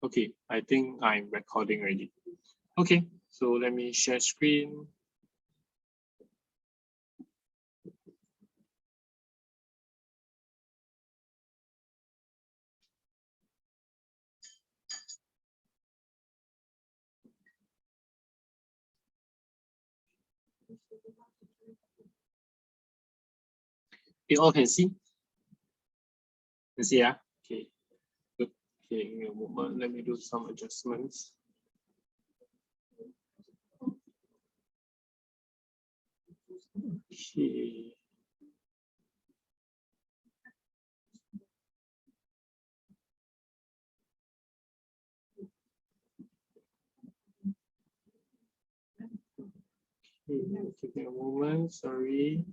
Okay, I think I'm recording already. Okay, so let me share screen. You all can see? Can see, yeah? Okay, good. Okay, give me a moment. Let me do some adjustments. Okay. Give me a moment, sorry.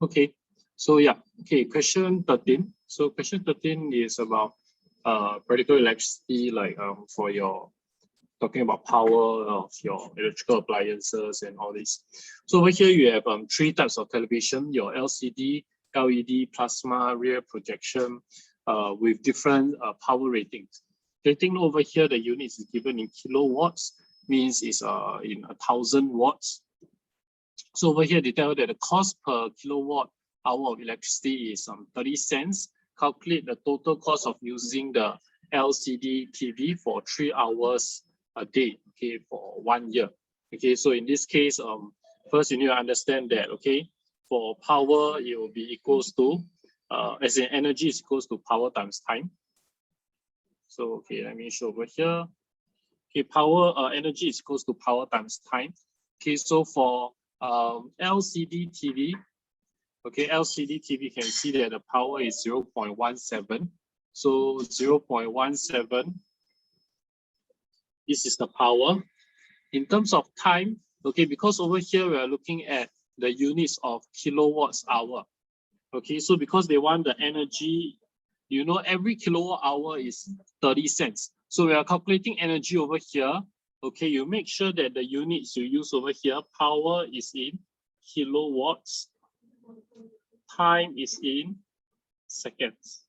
Okay, so yeah, okay, question 13. So question 13 is about practical electricity, like for your talking about power of your electrical appliances and all this. So over here you have 3 types of television: your LCD, LED, plasma, rear projection, with different power ratings. Getting over here, the units is given in kilowatts, means it's in 1,000 watts. So over here, they tell you that the cost per kilowatt hour of electricity is 30 cents. Calculate the total cost of using the LCD TV for 3 hours a day, okay, for 1 year. Okay, so in this case, first you need to understand that, okay, for power, it will be equals to, as in energy is equals to power times time. So, okay, let me show over here. Okay, power, energy is equals to power times time. Okay, so for LCD TV, okay, LCD TV can see that the power is 0.17. So 0.17, this is the power. In terms of time, okay, because over here we are looking at the units of kilowatts hour. Okay, so because they want the energy, you know, every kilowatt hour is 30 cents. So we are calculating energy over here. Okay, you make sure that the units you use over here, power is in kilowatts, time is in seconds.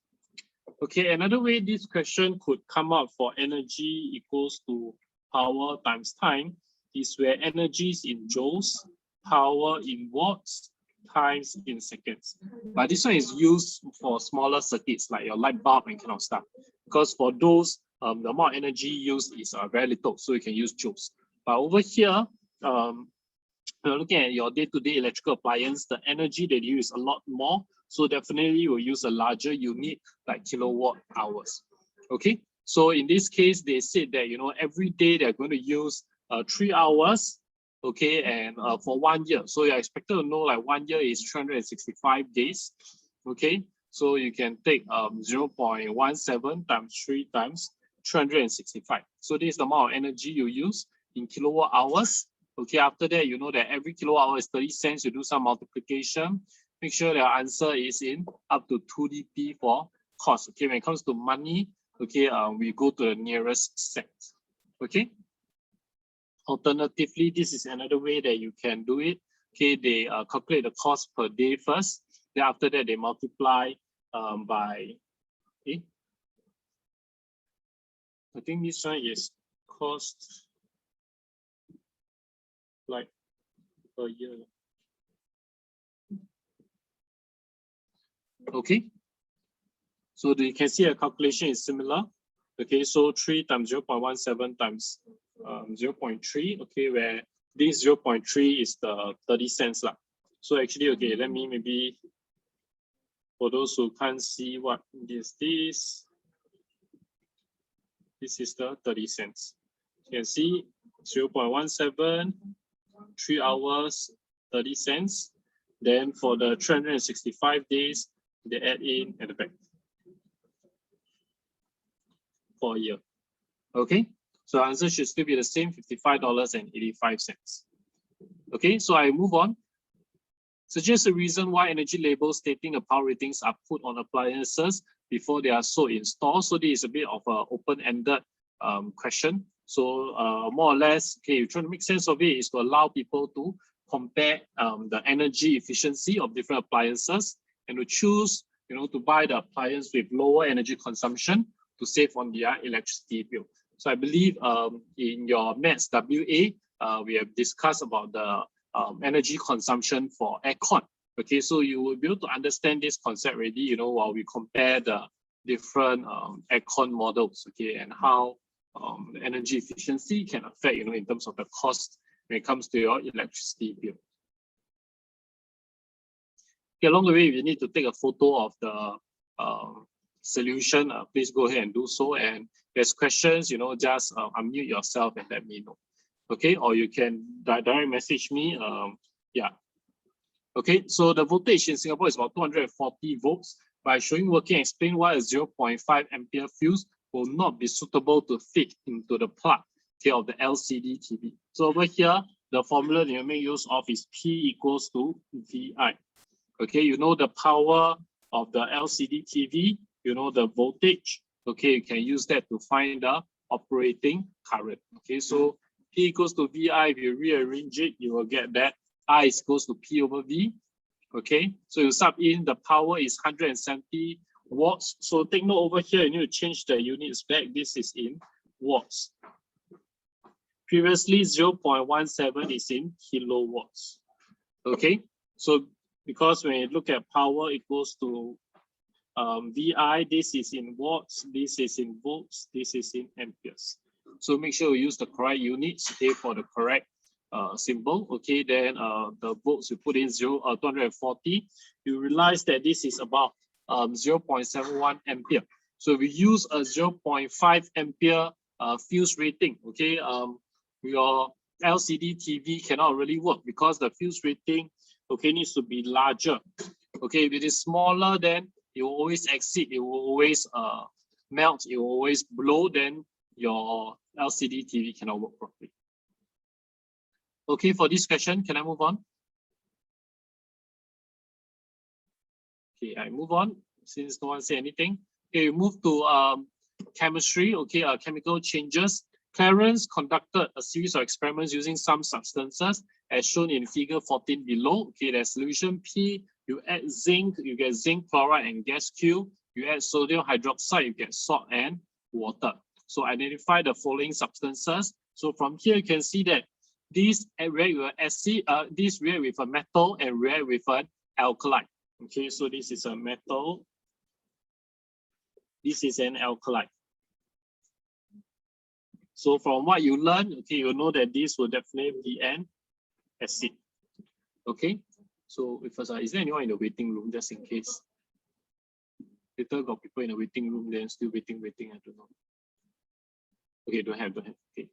Okay, another way this question could come up for energy equals to power times time is where energy is in joules, power in watts, times in seconds. But this one is used for smaller circuits like your light bulb and kind of stuff. Because for those, the amount of energy used is very little, so you can use joules. But over here, you're looking at your day-to-day electrical appliance, the energy that you use a lot more. So definitely you will use a larger unit like kilowatt hours. Okay, so in this case, they said that, you know, every day they're going to use 3 hours, okay, and for 1 year. So you're expected to know like 1 year is 365 days, okay. So you can take 0.17 times 3 times 365. So this is the amount of energy you use in kilowatt hours. Okay, after that, you know that every kilowatt hour is 30 cents. You do some multiplication. Make sure the answer is in up to 2 dp for cost. Okay, when it comes to money, okay, we go to the nearest cent. Okay. Alternatively, this is another way that you can do it. Okay, they calculate the cost per day first. Then after that, they multiply by. Okay. I think this one is cost like per year. Okay, so you can see a calculation is similar. Okay, so 3 times 0.17 times 0.3, okay, where this 0.3 is the 30 cents lah. So actually, okay, let me maybe, for those who can't see what is this is the 30 cents. You can see 0.17, 3 hours, 30 cents. Then for the 365 days, they add in at the back for a year. Okay, so the answer should still be the same, $55.85. Okay, so I move on. Suggest a reason why energy labels stating the power ratings are put on appliances before they are sold in stores. So this is a bit of an open-ended question. So more or less, okay, you try to make sense of it is to allow people to compare the energy efficiency of different appliances and to choose, to buy the appliance with lower energy consumption to save on their electricity bill. So I believe in your maths WA, we have discussed about the energy consumption for aircon. Okay, so you will be able to understand this concept already, while we compare the different aircon models, okay, and how energy efficiency can affect, in terms of the cost when it comes to your electricity bill. Okay, along the way, if you need to take a photo of the solution, please go ahead and do so. And if there's questions, just unmute yourself and let me know. Okay, or you can direct message me. Yeah. Okay, so the voltage in Singapore is about 240 volts. By showing working, explain why a 0.5 ampere fuse will not be suitable to fit into the plug, okay, of the LCD TV. So over here, the formula that you make use of is P equals to VI. Okay, the power of the LCD TV, the voltage. Okay, you can use that to find the operating current. Okay, so P equals to VI. If you rearrange it, you will get that I is equals to P over V. Okay, so you sub in, the power is 170 watts. So take note over here, you need to change the units back. This is in watts. Previously, 0.17 is in kilowatts. Okay, so because when you look at power equals to VI, this is in watts, this is in volts, this is in amperes. So make sure you use the correct units, okay, for the correct symbol. Okay, then the volts you put in 240, you realize that this is about 0.71 ampere. So we use a 0.5 ampere fuse rating. Okay, your LCD TV cannot really work because the fuse rating, okay, needs to be larger. Okay, if it is smaller, then it will always exceed, it will always melt, it will always blow, then your LCD TV cannot work properly. Okay, for this question, can I move on? Okay, I move on since no one said anything. Okay, we move to chemistry. Okay, chemical changes. Clarence conducted a series of experiments using some substances as shown in figure 14 below. Okay, there's solution P, you add zinc, you get zinc chloride and gas Q. You add sodium hydroxide, you get salt and water. So identify the following substances. So from here, you can see that these react with acid, this react with a metal and react with an alkali. Okay, so this is a metal, this is an alkali. So from what you learn, okay, you know that this will definitely be an acid. Okay, so if is there anyone in the waiting room just in case? Later got people in the waiting room, then still waiting, I don't know. Okay, don't have. Okay.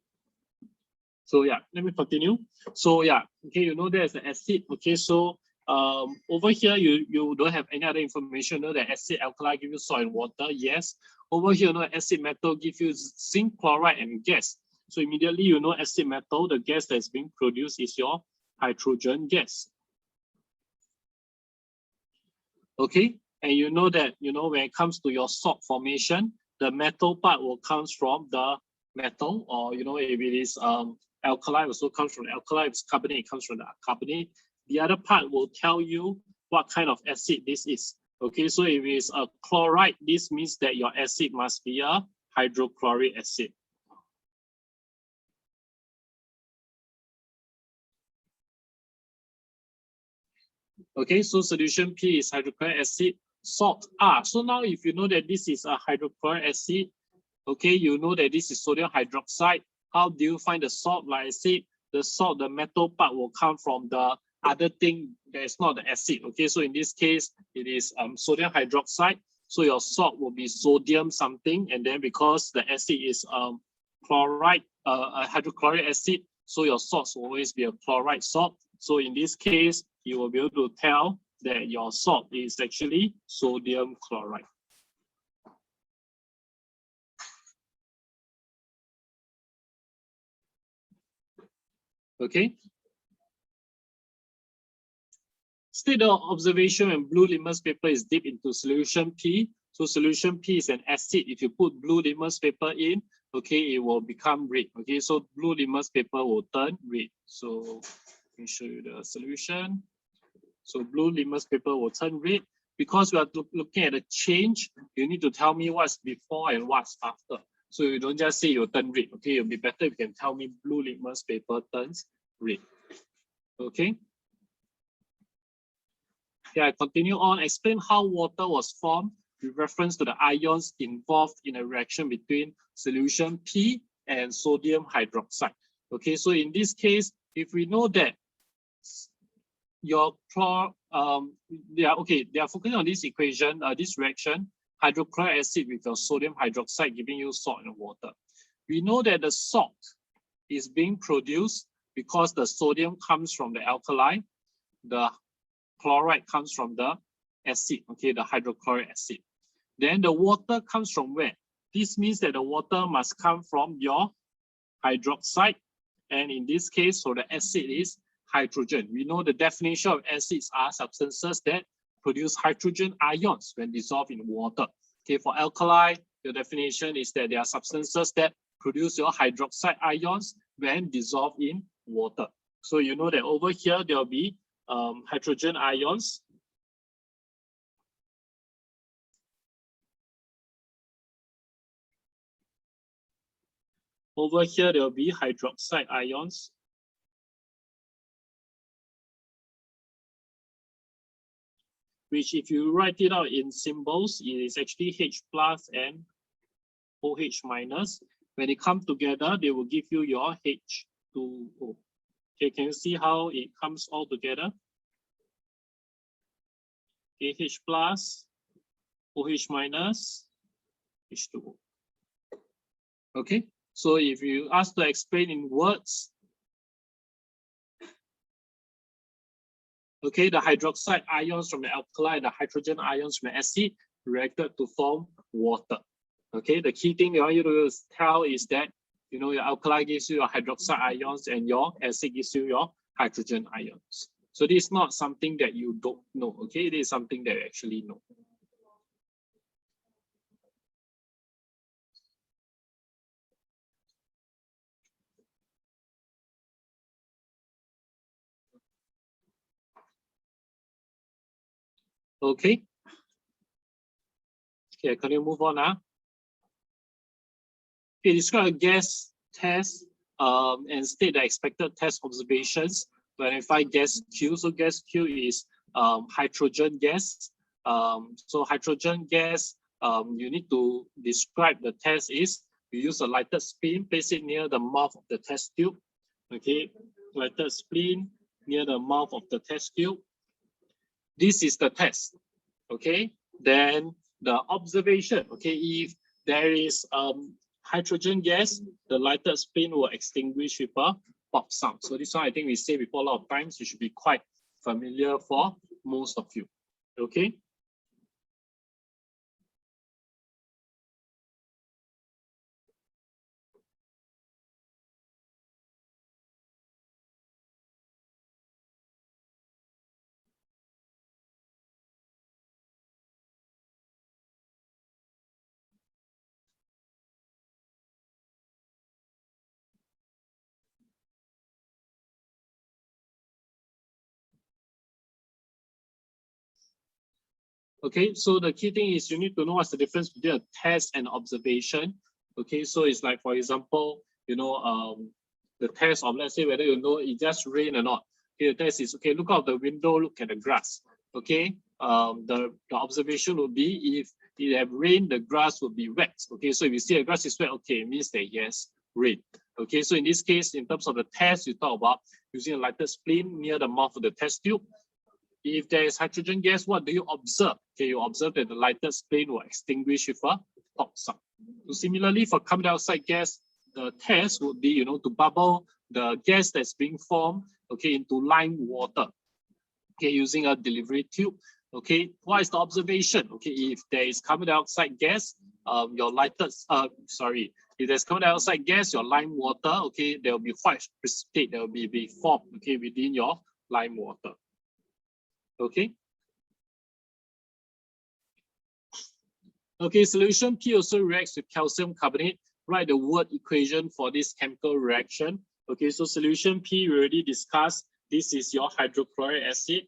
So yeah, let me continue. So yeah, okay, you know there's the acid. Okay, so over here you don't have any other information. You know that acid alkali give you salt and water. Yes. Over here, you know, acid metal give you zinc chloride and gas. So immediately you know acid metal, the gas that's being produced is your hydrogen gas. Okay, and you know that when it comes to your salt formation, the metal part will comes from the metal, or if it is alkali, also comes from the alkali. If it's carbonate, it comes from the carbonate. The other part will tell you what kind of acid this is. Okay, so if it's a chloride, this means that your acid must be a hydrochloric acid. Okay, so solution P is hydrochloric acid, salt R. So now if you know that this is a hydrochloric acid, okay, you know that this is sodium hydroxide. How do you find the salt? Like I said, the salt, the metal part will come from the other thing that is not the acid. Okay, so in this case, it is sodium hydroxide. So your salt will be sodium something, and then because the acid is chloride, hydrochloric acid, so your salts will always be a chloride salt. So in this case, you will be able to tell that your salt is actually sodium chloride. Okay. State the observation when blue litmus paper is dipped into solution P. So solution P is an acid. If you put blue litmus paper in, okay, it will become red. Okay, so blue litmus paper will turn red. So let me show you the solution. So blue litmus paper will turn red. because we are looking at a change, you need to tell me what's before and what's after. So you don't just say you turn red. Okay, it'll be better if you can tell me blue litmus paper turns red. Okay. Okay, I continue on. Explain how water was formed with reference to the ions involved in a reaction between solution P and sodium hydroxide. Okay, so in this case, if we know that your they are focusing on this equation, this reaction, hydrochloric acid with your sodium hydroxide giving you salt and water. We know that the salt is being produced because the sodium comes from the alkali, the chloride comes from the acid, okay, the hydrochloric acid. Then the water comes from where? This means that the water must come from your hydroxide, and in this case, so the acid is hydrogen. We know the definition of acids are substances that produce hydrogen ions when dissolved in water. Okay, for alkali, the definition is that they are substances that produce your hydroxide ions when dissolved in water. So you know that over here, there will be hydrogen ions. Over here, there will be hydroxide ions. Which if you write it out in symbols, it is actually H plus and OH minus. When they come together, they will give you your H2O. Okay, can you see how it comes all together? Okay, H plus, OH minus, H2O. Okay, so if you ask to explain in words, okay, the hydroxide ions from the alkali, the hydrogen ions from the acid reacted to form water. Okay, the key thing I want you to tell is that, you know, your alkali gives you your hydroxide ions and your acid gives you your hydrogen ions. So this is not something that you don't know, okay? It is something that you actually know. Okay. Okay, can you move on now? Okay, describe a gas test and state the expected test observations to identify gas Q. So gas Q is hydrogen gas. So hydrogen gas, you need to describe the test is, you use a lighted spleen, place it near the mouth of the test tube. Okay, lighted spleen near the mouth of the test tube. This is the test. Okay, then the observation. Okay, if there is hydrogen gas, the lighted spleen will extinguish with a pop sound. So this one I think we say before a lot of times, you should be quite familiar for most of you. Okay. Okay, so the key thing is you need to know what's the difference between a test and observation. Okay, so it's like, for example, you know, the test of, let's say, whether you know it just rain or not. Okay, the test is, okay, look out the window, look at the grass. Okay, the observation will be if it have rain, the grass will be wet. Okay, so if you see the grass is wet, okay, it means that yes, rain. Okay, so in this case, in terms of the test, you talk about using a lighted spleen near the mouth of the test tube. If there is hydrogen gas, what do you observe? Okay, you observe that the lighted spleen will extinguish with a pop sound. So similarly, for carbon dioxide gas, the test would be, you know, to bubble the gas that's being formed, okay, into lime water, okay, using a delivery tube. Okay, what is the observation? Okay, if there is carbon dioxide gas, your lighted, if there's carbon dioxide gas, your lime water, okay, there will be white precipitate that will be formed, okay, within your lime water. Okay. Okay, solution P also reacts with calcium carbonate. Write the word equation for this chemical reaction. Okay, so solution P we already discussed. This is your hydrochloric acid.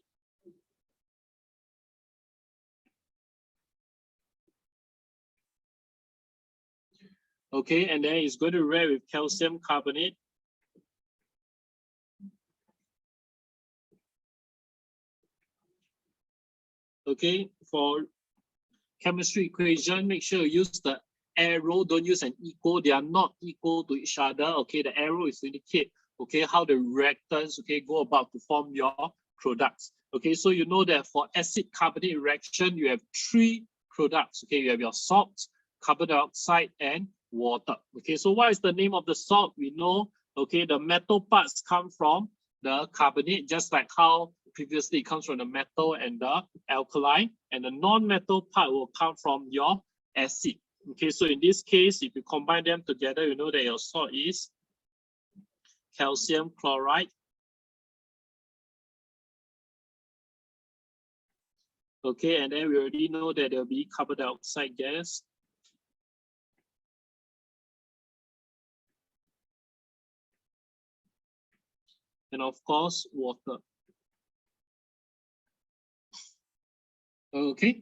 Okay, and then it's going to react with calcium carbonate. Okay, for chemistry equation, make sure you use the arrow, don't use an equal. They are not equal to each other. Okay, the arrow is to indicate, okay, how the reactants, okay, go about to form your products. Okay, so you know that for acid carbonate reaction, you have 3 products. Okay, you have your salt, carbon dioxide, and water. Okay, so what is the name of the salt? We know, okay, the metal parts come from the carbonate, just like how previously it comes from the metal and the alkali, and the non-metal part will come from your acid. Okay, so in this case, if you combine them together, you know that your salt is calcium chloride. Okay, and then we already know that there will be carbon dioxide gas. And of course, water. Okay.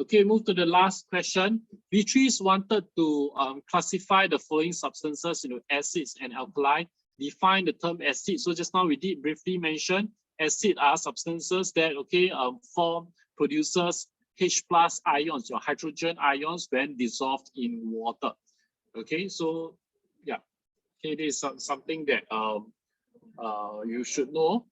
Okay, move to the last question. Beatrice wanted to classify the following substances into acids and alkali. Define the term acid. So just now we did briefly mention acid are substances that produces H+ ions, your hydrogen ions, when dissolved in water. Okay, so yeah, okay, this is something that you should know.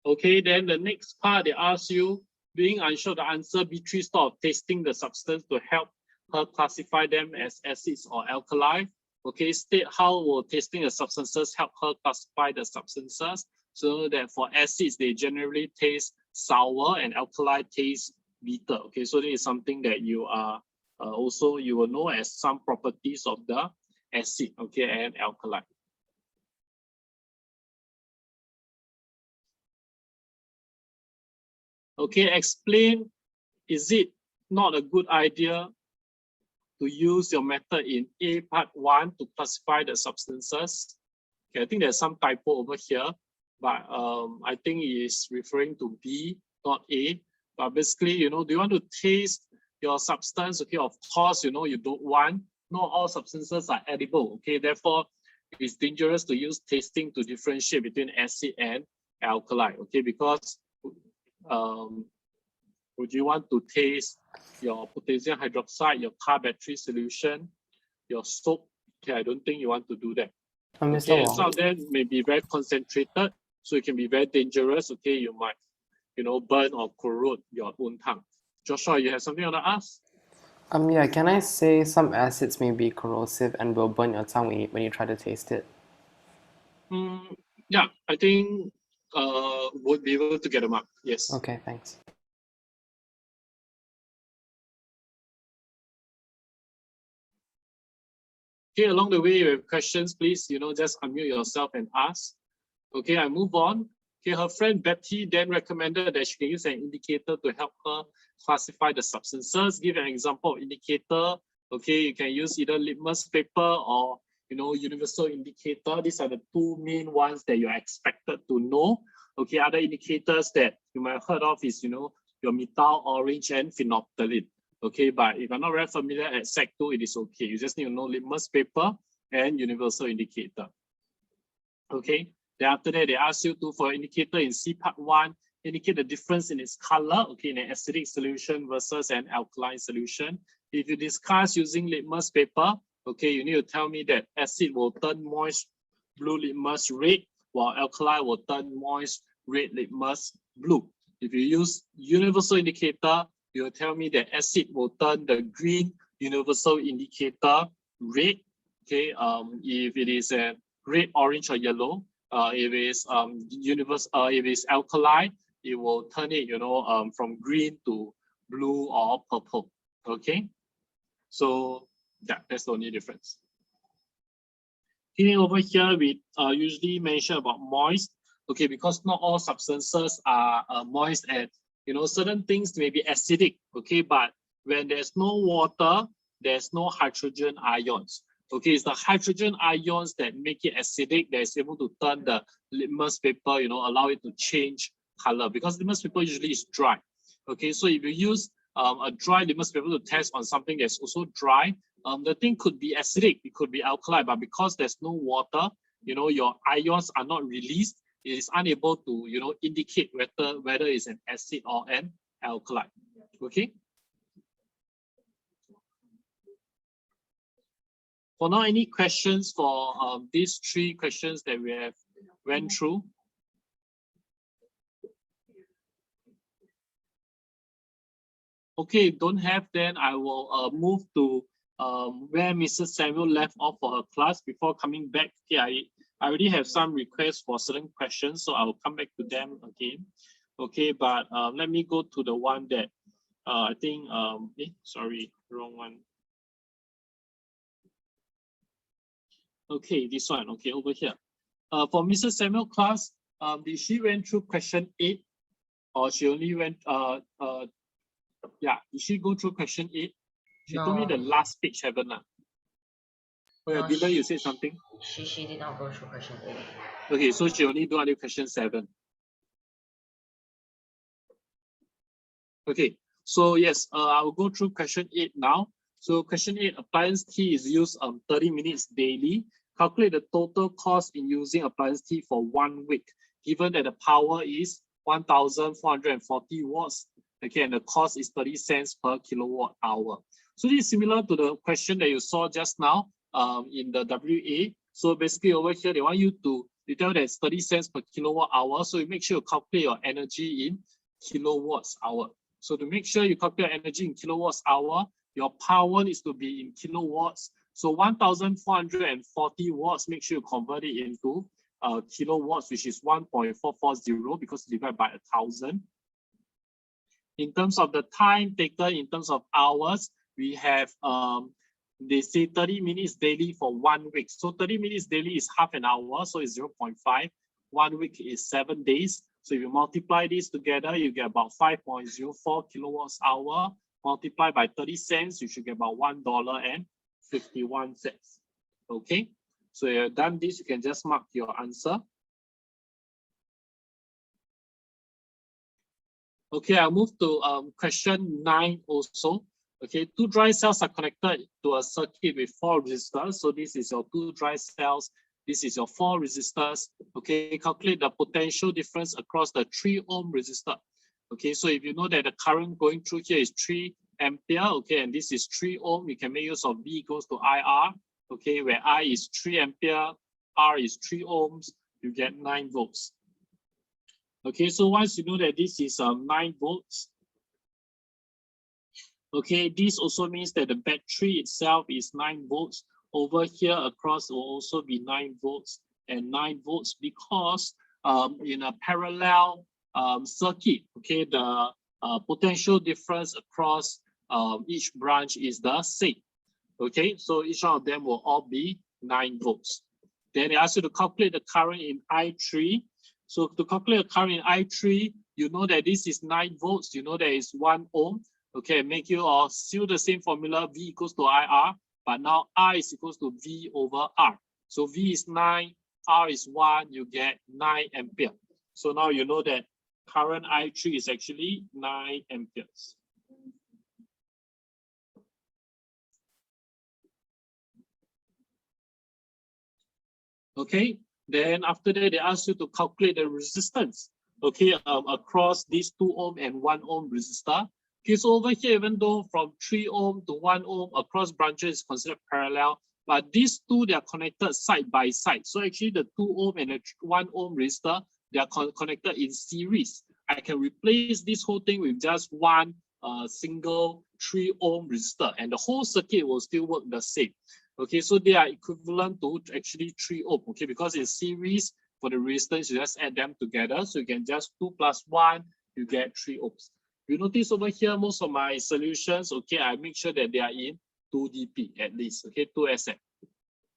Okay, then the next part they ask you, being unsure the answer, Beatrice thought of tasting the substance to help her classify them as acids or alkali. Okay, state how will tasting the substances help her classify the substances. So that for acids, they generally taste sour and alkali taste bitter. Okay, so this is something that you are also, you will know as some properties of the acid, okay, and alkali. Okay, explain, is it not a good idea to use your method in A part 1 to classify the substances? Okay, I think there's some typo over here, but I think it is referring to B, not A. But basically, you know, do you want to taste your substance? Okay, of course, you know, you don't want. Not all substances are edible. Okay, therefore, it's dangerous to use tasting to differentiate between acid and alkali. Okay, because would you want to taste your potassium hydroxide, your car battery solution, your soap? Okay, I don't think you want to do that. Okay, and some of them may be very concentrated, so it can be very dangerous. Okay, you might, you know, burn or corrode your own tongue. Joshua, you have something you want to ask? Yeah, can I say some acids may be corrosive and will burn your tongue when you try to taste it? Yeah, I think would be able to get a mark. Yes. Okay, thanks. Okay, along the way, you have questions, please, you know, just unmute yourself and ask. Okay, I move on. Okay, her friend Betty then recommended that she can use an indicator to help her classify the substances. Give an example of indicator. Okay, you can use either litmus paper or, you know, universal indicator. These are the 2 main ones that you're expected to know. Okay, other indicators that you might have heard of is, you know, your methyl orange and phenolphthalein. Okay, but if you're not very familiar at Sec 2, it is okay. You just need to know litmus paper and universal indicator. Okay, then after that, they ask you to, for indicator in C part 1, indicate the difference in its color, okay, in an acidic solution versus an alkaline solution. If you discuss using litmus paper, okay, you need to tell me that acid will turn moist blue litmus red, while alkali will turn moist red litmus blue. If you use universal indicator, you will tell me that acid will turn the green universal indicator red. Okay, if it is a red, orange, or yellow, if it's if it's alkali, it will turn it, you know, from green to blue or purple. Okay, so yeah, that's the only difference. Okay, over here we usually mention about moist. Okay, because not all substances are moist, and you know, certain things may be acidic. Okay, but when there's no water, there's no hydrogen ions. Okay, it's the hydrogen ions that make it acidic that is able to turn the litmus paper, allow it to change color, because litmus paper usually is dry. Okay, so if you use a dry litmus paper to test on something that's also dry, the thing could be acidic, it could be alkaline, but because there's no water, your ions are not released, it is unable to, indicate whether it's an acid or an alkaline. Okay. For now, any questions for these three questions that we have went through? Okay, don't have, then I will move to where Mrs. Samuel left off for her class before coming back. Okay, I already have some requests for certain questions, so I will come back to them again. Okay, but let me go to the one that I think, sorry, wrong one. Okay, this one, okay, over here. For Mrs. Samuel class, did she went through question 8, or she only went, yeah, did she go through question 8? She told me the last page, haven't I? Oh, yeah, Dylan, you said something? She did not go through question 8. Okay, so she only do until question 7. Okay, so yes, I will go through question 8 now. So question 8, appliance tea is used 30 minutes daily. Calculate the total cost in using appliance tea for 1 week, given that the power is 1,440 watts. Okay, and the cost is 30 cents per kilowatt hour. So this is similar to the question that you saw just now in the WA. So basically over here, they want you to tell that it's 30 cents per kilowatt hour. So you make sure you calculate your energy in kilowatts hour. So to make sure you calculate energy in kilowatts hour, your power needs to be in kilowatts. So 1,440 watts, make sure you convert it into kilowatts, which is 1.440 because divided by 1,000. In terms of the time taken, in terms of hours, we have, they say 30 minutes daily for 1 week. So 30 minutes daily is half an hour, so it's 0.5. 1 week is 7 days. So if you multiply these together, you get about 5.04 kilowatts hour. Multiply by 30 cents, you should get about $1.51. Okay, so you've done this, you can just mark your answer. Okay, I'll move to question 9 also. Okay, 2 dry cells are connected to a circuit with 4 resistors. So this is your 2 dry cells. This is your 4 resistors. Okay, calculate the potential difference across the 3 ohm resistor. Okay, so if you know that the current going through here is 3 ampere, okay, and this is 3 ohm, you can make use of V equals to IR, okay, where I is 3 ampere, R is 3 ohms, you get 9 volts. Okay, so once you know that this is 9 volts, okay, this also means that the battery itself is 9 volts. Over here across will also be 9 volts and 9 volts because in a parallel circuit, okay, the potential difference across each branch is the same. Okay, so each one of them will all be 9 volts. Then they ask you to calculate the current in I3. So to calculate the current in I3, you know that this is 9 volts, you know that it's 1 ohm. Okay, make you all still the same formula, V equals to IR, but now I is equals to V over R. So V is 9, R is 1, you get 9 ampere. So now you know that current I3 is actually 9 amperes. Okay, then after that, they ask you to calculate the resistance, okay, across these 2 ohm and 1 ohm resistor. Okay, so over here, even though from 3 ohm to 1 ohm across branches is considered parallel, but these two, they are connected side by side. So actually the 2 ohm and the 1 ohm resistor, they are connected in series. I can replace this whole thing with just one single 3 ohm resistor and the whole circuit will still work the same. Okay, so they are equivalent to actually 3 ohm, okay, because in series for the resistance, you just add them together. So you can just 2 plus 1, you get 3 ohms. You notice over here, most of my solutions, okay, I make sure that they are in 2dp at least, okay, 2SF.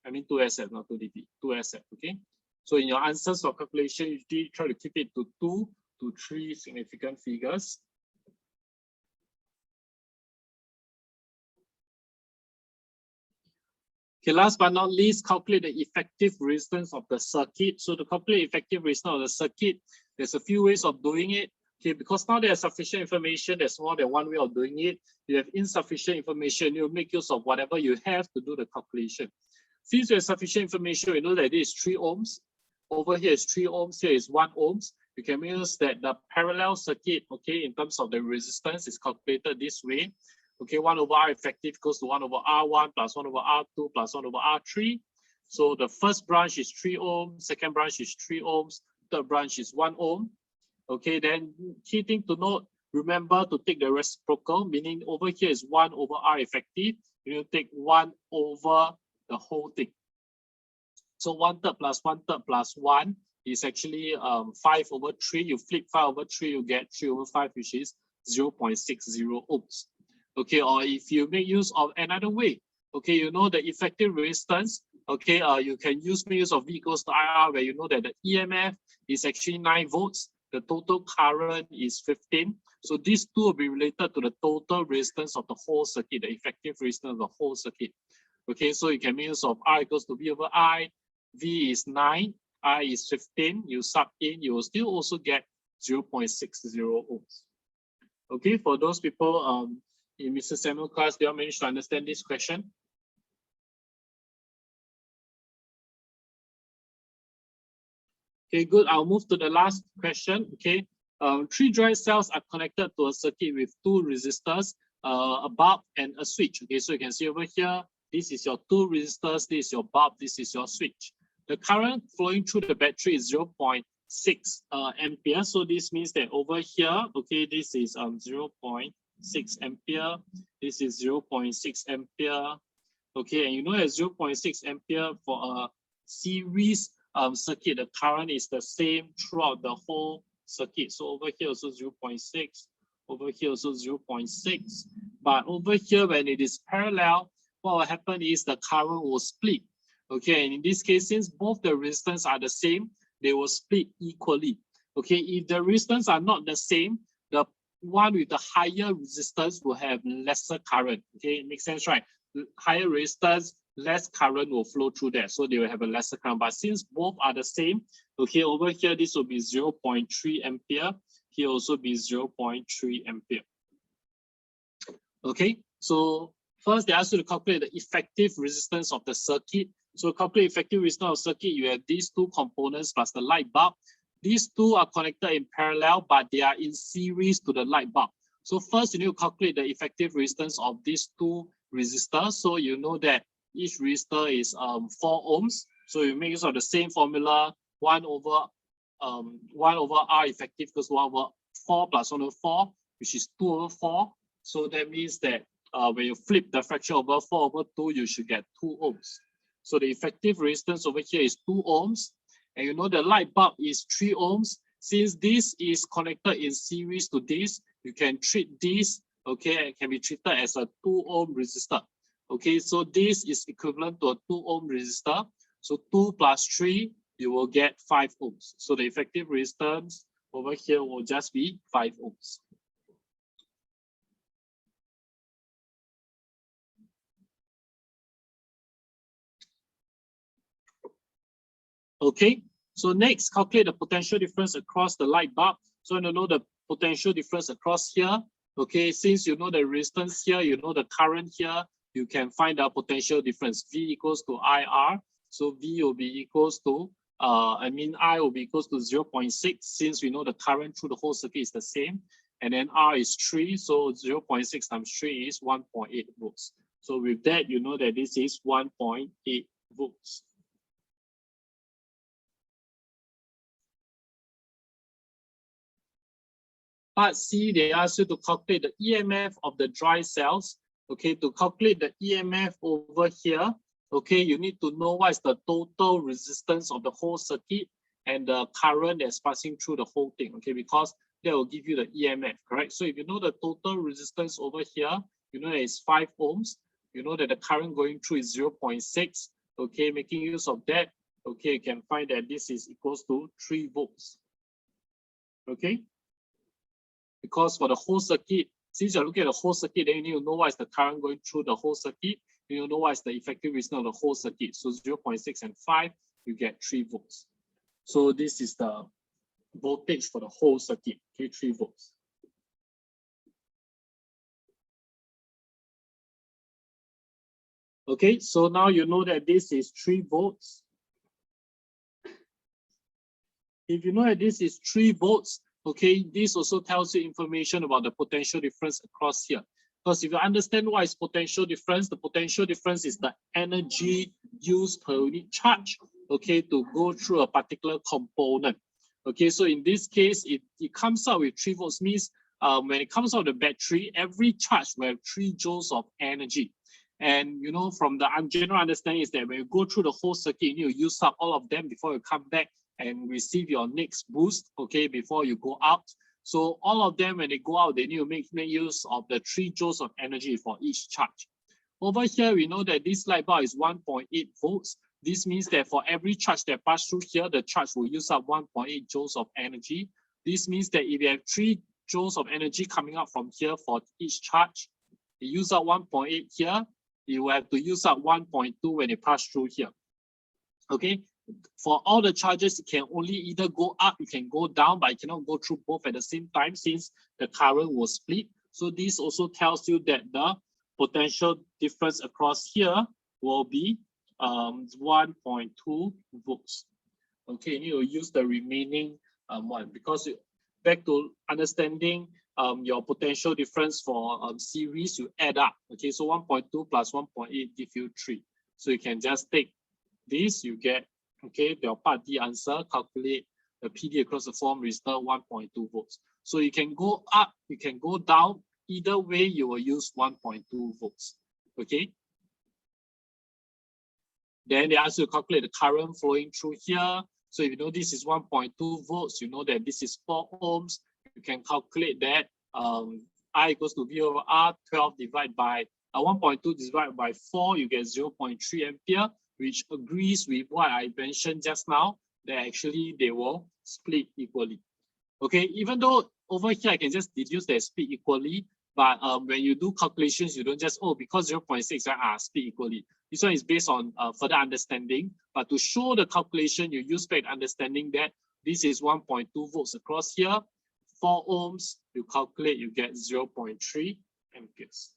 I mean 2SF, not 2dp, 2SF, okay? So in your answers for calculation, you usually try to keep it to 2 to 3 significant figures. Okay, last but not least, calculate the effective resistance of the circuit. So to calculate effective resistance of the circuit, there's a few ways of doing it. Okay, because now there's sufficient information, there's more than one way of doing it. You have insufficient information, you make use of whatever you have to do the calculation. Since you have sufficient information, we know that this is 3 ohms. Over here is 3 ohms, here is 1 ohms. You can use that the parallel circuit, okay, in terms of the resistance is calculated this way. Okay, 1 over R effective equals to 1 over R1 plus 1 over R2 plus 1 over R3. So the first branch is 3 ohms, second branch is 3 ohms, third branch is 1 ohm. Okay, then key thing to note, remember to take the reciprocal, meaning over here is 1 over R effective. You need to take 1 over the whole thing. So 1/3 plus 1/3 plus 1 is actually 5 over 3. You flip 5 over 3, you get 3 over 5, which is 0.60 ohms. Okay, or if you make use of another way, okay, you know the effective resistance, okay, you can make use of V equals to IR, where you know that the EMF is actually 9 volts, the total current is 15. So these two will be related to the total resistance of the whole circuit, the effective resistance of the whole circuit. Okay, so you can make use of R equals to V over I, V is 9, I is 15, you sub in, you will still also get 0.60 ohms. Okay, for those people in Mr. Samuel class, they all managed to understand this question? Okay, good. I'll move to the last question. Okay, 3 dry cells are connected to a circuit with 2 resistors, a bulb and a switch. Okay, so you can see over here, this is your 2 resistors, this is your bulb, this is your switch. The current flowing through the battery is 0.6 ampere. So this means that over here, okay, this is 0.6 ampere. This is 0.6 ampere. Okay, and you know that 0.6 ampere for a series circuit, the current is the same throughout the whole circuit. So over here also 0.6, over here also 0.6. But over here, when it is parallel, what will happen is the current will split. Okay, and in this case, since both the resistance are the same, they will split equally. Okay, if the resistance are not the same, the one with the higher resistance will have lesser current. Okay, it makes sense, right? Higher resistance, less current will flow through there, so they will have a lesser current. But since both are the same, okay, over here this will be 0.3 ampere, here also be 0.3 ampere. Okay, so first they ask you to calculate the effective resistance of the circuit. So calculate effective resistance of circuit, you have these 2 components plus the light bulb. These 2 are connected in parallel, but they are in series to the light bulb. So first you need to calculate the effective resistance of these 2 resistors. So you know that each resistor is 4 ohms. So you make use of the same formula, 1 over R effective equals 1 over 4 plus 1 over 4, which is 2 over 4. So that means that when you flip the fraction over 4 over 2, you should get 2 ohms. So the effective resistance over here is 2 ohms. And you know the light bulb is 3 ohms. Since this is connected in series to this, you can treat this, okay, it can be treated as a 2 ohm resistor. Okay, so this is equivalent to a 2 ohm resistor. So 2 plus 3, you will get 5 ohms. So the effective resistance over here will just be 5 ohms. Okay, so next, calculate the potential difference across the light bulb. So you know the potential difference across here. Okay, since you know the resistance here, you know the current here, you can find the potential difference. V equals to IR. So V will be equals to, I will be equals to 0.6, since we know the current through the whole circuit is the same. And then R is 3, so 0.6 times 3 is 1.8 volts. So with that, you know that this is 1.8 volts. Part C, they ask you to calculate the EMF of the dry cells. Okay, to calculate the EMF over here, okay, you need to know what is the total resistance of the whole circuit and the current that's passing through the whole thing, okay, because that will give you the EMF, correct? So if you know the total resistance over here, you know that it's 5 ohms, you know that the current going through is 0.6, okay, making use of that, okay, you can find that this is equals to 3 volts, okay? Because for the whole circuit, since you're looking at the whole circuit, then you need to know what is the current going through the whole circuit. you know what is the effective resistance of the whole circuit. So 0.6 and 5, you get 3 volts. So this is the voltage for the whole circuit, okay, 3 volts. Okay, so now you know that this is 3 volts. If you know that this is 3 volts, okay, this also tells you information about the potential difference across here. Because if you understand what is potential difference, the potential difference is the energy used per unit charge, okay, to go through a particular component. Okay, so in this case, it comes out with 3 volts, means when it comes out of the battery, every charge will have 3 joules of energy. And you know, from the general understanding is that when you go through the whole circuit, you need to use up all of them before you come back and receive your next boost, okay, before you go out. So all of them, when they go out, they need to make use of the 3 joules of energy for each charge. Over here, we know that this light bulb is 1.8 volts. This means that for every charge that passes through here, the charge will use up 1.8 joules of energy. This means that if you have 3 joules of energy coming out from here for each charge, you use up 1.8 here, you will have to use up 1.2 when it passes through here. Okay, for all the charges, it can only either go up, it can go down, but it cannot go through both at the same time since the current was split. So this also tells you that the potential difference across here will be 1.2 volts. Okay, you need to use the remaining one, because back to understanding your potential difference for series, you add up. Okay, so 1.2 plus 1.8 give you 3. So you can just take this, you get, okay, your part D answer, calculate the PD across the form resistor 1.2 volts. So you can go up, you can go down. Either way, you will use 1.2 volts. Okay. Then they ask you to calculate the current flowing through here. So if you know this is 1.2 volts, you know that this is 4 ohms. You can calculate that I equals to V over R, 12 divided by 1.2 divided by 4, you get 0.3 ampere, which agrees with what I mentioned just now, that actually they will split equally. Okay, even though over here I can just deduce they split equally, but when you do calculations, you don't just, oh, because 0.6 split equally. This one is based on further understanding, but to show the calculation, you use back understanding that this is 1.2 volts across here, 4 ohms, you calculate, you get 0.3 amperes.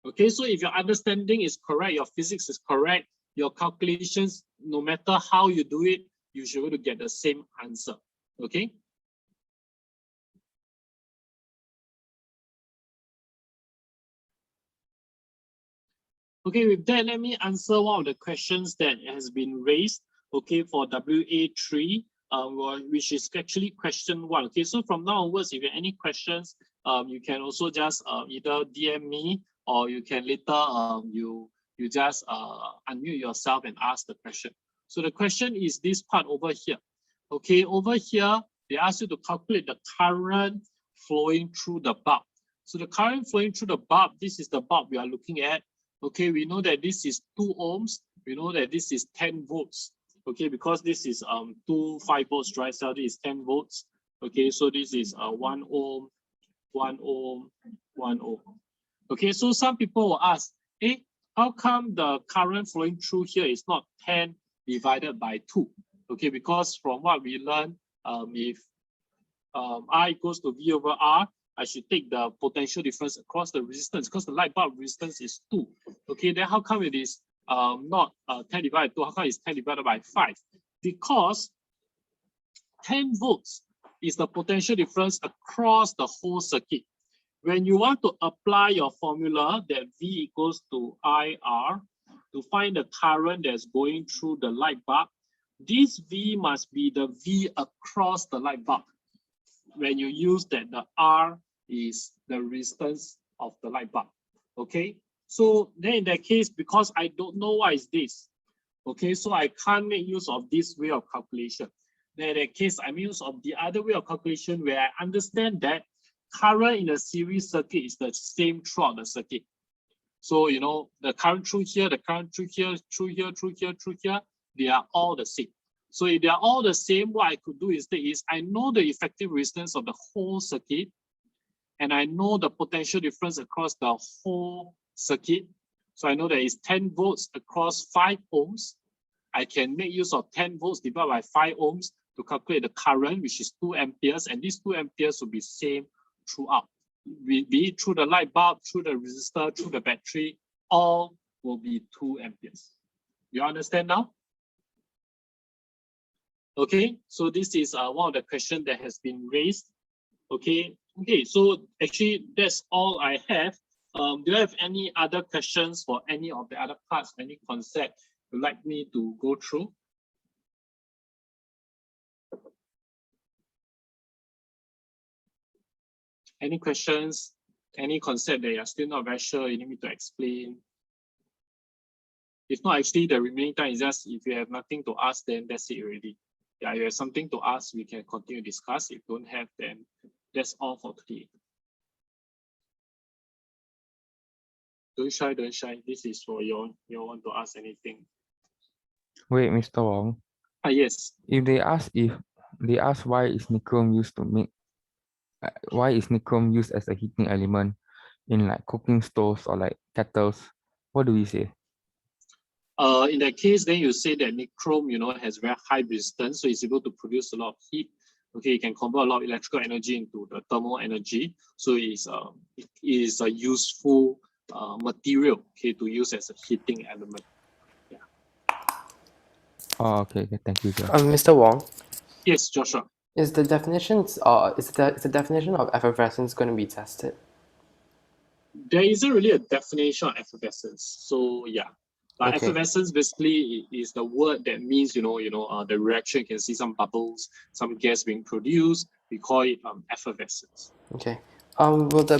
Okay, so if your understanding is correct, your physics is correct, your calculations, no matter how you do it, you should be able to get the same answer. Okay. Okay, with that, let me answer one of the questions that has been raised, okay, for WA3, which is actually question 1. Okay, so from now onwards, if you have any questions, you can also just either DM me, or you can later, you just unmute yourself and ask the question. So the question is this part over here. Okay, over here, they ask you to calculate the current flowing through the bulb. So the current flowing through the bulb, this is the bulb we are looking at. Okay, we know that this is 2 ohms. We know that this is 10 volts. Okay, because this is 2 5 volts, right? So this is 10 volts. Okay, so this is 1 ohm, 1 ohm, 1 ohm. Okay, so some people will ask, hey, how come the current flowing through here is not 10 divided by 2? Okay, because from what we learned, if I equals to V over R, I should take the potential difference across the resistance, because the light bulb resistance is 2. Okay, then how come it is not 10 divided by 2? How come it's 10 divided by 5? Because 10 volts is the potential difference across the whole circuit. When you want to apply your formula that V equals to IR to find the current that's going through the light bulb, this V must be the V across the light bulb. When you use that, the R is the resistance of the light bulb. Okay, so then in that case, because I don't know what is this, okay, so I can't make use of this way of calculation. Then in that case, I make use of the other way of calculation where I understand that current in a series circuit is the same throughout the circuit. So, you know, the current through here, the current through here, through here, through here, through here, they are all the same. So if they are all the same, what I could do instead is I know the effective resistance of the whole circuit, and I know the potential difference across the whole circuit. So I know that it's 10 volts across 5 ohms. I can make use of 10 volts divided by 5 ohms to calculate the current, which is 2 amperes, and these 2 amperes will be same throughout. Be it through the light bulb, through the resistor, through the battery, all will be 2 amperes. You understand now? Okay, so this is one of the questions that has been raised. Okay, so actually that's all I have. Do you have any other questions for any of the other parts, any concept you'd like me to go through? Any questions, any concept that you're still not very sure, you need me to explain? If not, actually the remaining time is just, if you have nothing to ask, then that's it already. Yeah, you have something to ask, we can continue to discuss. If you don't have, then that's all for today. Don't shy. This is for you. You want to ask anything? Wait, Mr. Wong. Yes. If they ask why is nichrome used to make, why is nichrome used as a heating element in like cooking stoves or like kettles? What do we say? In that case, then you say that nichrome, has very high resistance, so it's able to produce a lot of heat. Okay, it can convert a lot of electrical energy into the thermal energy. So it is a useful material, okay, to use as a heating element. Yeah. Oh, okay, thank you, sir. Mr. Wong, Yes, Joshua. is the definitions is the definition of effervescence going to be tested? There isn't really a definition of effervescence. So yeah. But Okay. effervescence basically is the word that means, the reaction, you can see some bubbles, some gas being produced. We call it effervescence. Okay. Will the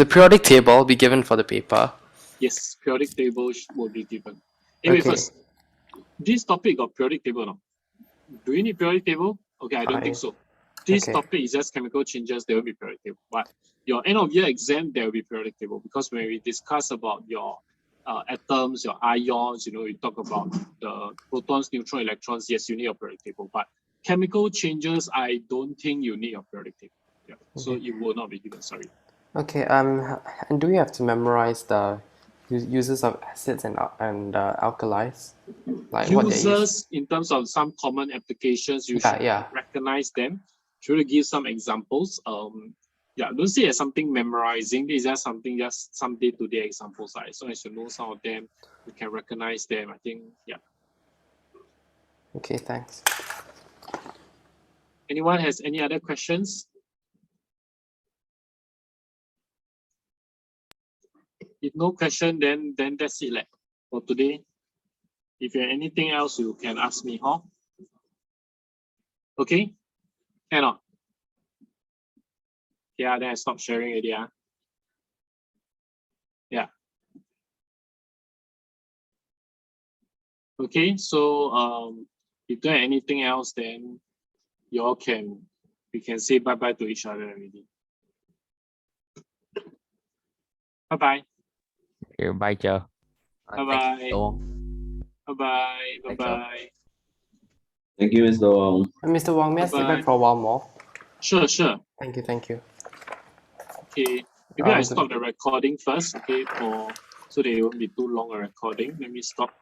periodic table be given for the paper? Yes, periodic table will be given. Anyway, Okay. first, this topic got periodic table now. Do you need periodic table? Okay, I don't think so. This Okay. topic is just chemical changes, there will be periodic table. But your end of year exam, there will be periodic table, because when we discuss about your atoms, your ions, you talk about the protons, neutrons, electrons, yes, you need a periodic table. But chemical changes, I don't think you need a periodic table. Yeah. So it will not be given, sorry. Okay. And do we have to memorize the uses of acids and alkalis? Like what they use? Users, in terms of some common applications, you should recognize them. Should we give some examples? Don't see it as something memorizing. This is just something, just some day-to-day examples. As long as you know some of them, you can recognize them. I think, yeah. Okay, thanks. Anyone has any other questions? If no question, then that's it for today. If you have anything else, you can ask me, huh? Okay? Cannot. Yeah, then I stop sharing already. Yeah. Okay, so if there are anything else, then we can say bye-bye to each other already. Bye-bye. Okay, bye, Joe. Bye-bye. Bye-bye. Bye-bye. Thank you, Mr. Wong. Mr. Wong, may I stay back for a while more? Sure. Thank you. Okay, maybe I stop the recording first, okay, so that it won't be too long a recording. Let me stop.